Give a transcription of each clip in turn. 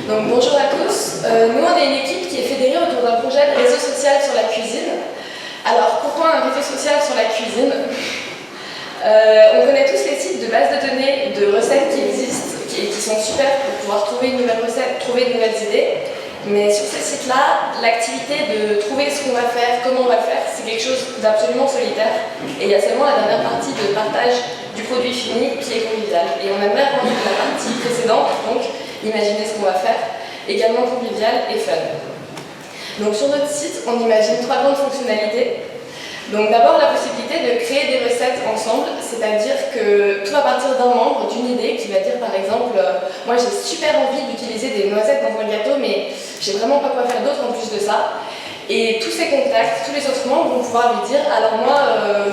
Donc bonjour à tous, nous on est une équipe qui est fédérée autour d'un projet de réseau social sur la cuisine. Alors pourquoi un réseau social sur la cuisine? On connaît tous les sites de bases de données de recettes qui existent et qui sont super pour pouvoir trouver une nouvelle recette, trouver de nouvelles idées. Mais sur ces sites-là, l'activité de trouver ce qu'on va faire, comment on va le faire, c'est quelque chose d'absolument solitaire. Et il y a seulement la dernière partie de partage du produit fini qui est convivial. Et on aimerait rendre la partie précédente, donc imaginer ce qu'on va faire, également convivial et fun. Donc sur notre site, on imagine 3 grandes fonctionnalités. Donc d'abord la possibilité de créer des recettes ensemble, c'est-à-dire que tout va partir d'un membre, d'une idée qui va dire par exemple moi j'ai super envie d'utiliser des noisettes dans un gâteau mais j'ai vraiment pas quoi faire d'autre en plus de ça. Et tous ces contacts, tous les autres membres vont pouvoir lui dire alors moi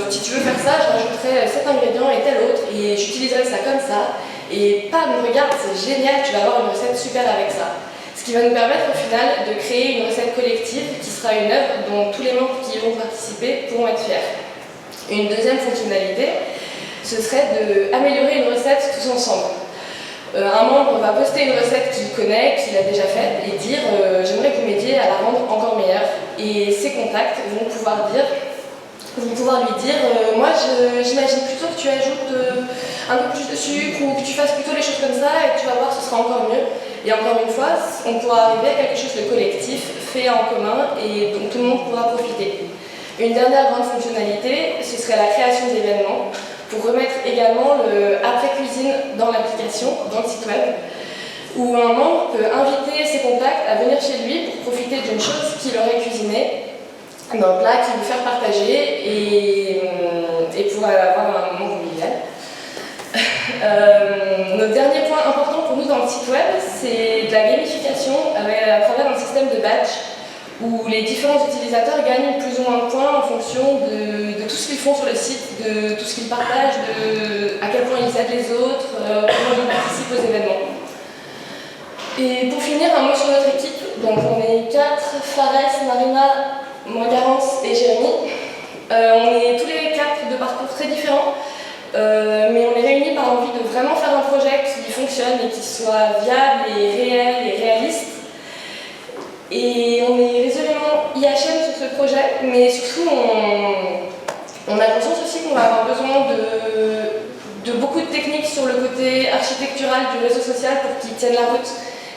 si tu veux faire ça je rajouterai cet ingrédient et tel autre et j'utiliserai ça comme ça et pam, regarde c'est génial, tu vas avoir une recette super avec ça. Ce qui va nous permettre au final de créer une recette collective qui sera une œuvre dont tous les membres qui y vont participer pourront être fiers. Une deuxième fonctionnalité, ce serait d'améliorer une recette tous ensemble. Un membre va poster une recette qu'il connaît, qu'il a déjà faite et dire j'aimerais que vous m'aidiez à la rendre encore meilleure. Et ses contacts vont pouvoir lui dire moi j'imagine plutôt que tu ajoutes un peu plus de sucre ou que tu fasses plutôt les choses comme ça et tu vas voir ce sera encore mieux. Et encore une fois, on pourra arriver à quelque chose de collectif, fait en commun et dont tout le monde pourra profiter. Une dernière grande fonctionnalité, ce serait la création d'événements pour remettre également le après-cuisine dans l'application, dans le site web, où un membre peut inviter ses contacts à venir chez lui pour profiter d'une chose qu'il aurait cuisinée, d'un plat qu'il veut faire partager et pour avoir un moment convivial. Notre dernier point important pour nous dans le site web, c'est de la gamification à travers un système de badge où les différents utilisateurs gagnent plus ou moins de points en fonction de tout ce qu'ils font sur le site, de tout ce qu'ils partagent, à quel point ils aident les autres, comment ils participent aux événements. Et pour finir, un mot sur notre équipe. Donc on est 4, Fares, Marina, moi Garance et Jérémy. On est tous les 4 de parcours très différents. Mais on est réunis par l'envie de vraiment faire un projet qui fonctionne et qui soit viable et réel et réaliste. Et on est résolument IHM sur ce projet, mais surtout on a conscience aussi qu'on va avoir besoin de beaucoup de techniques sur le côté architectural du réseau social pour qu'il tienne la route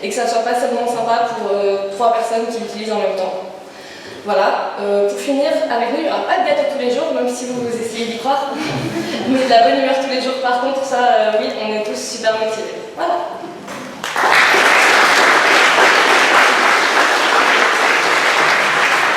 et que ça ne soit pas seulement sympa pour 3 personnes qui l'utilisent en même temps. Voilà, pour finir, avec nous, il n'y aura pas de gâteau tous les jours, même si vous essayez d'y croire. Mais de la bonne humeur tous les jours, par contre, ça, oui, on est tous super motivés. Voilà.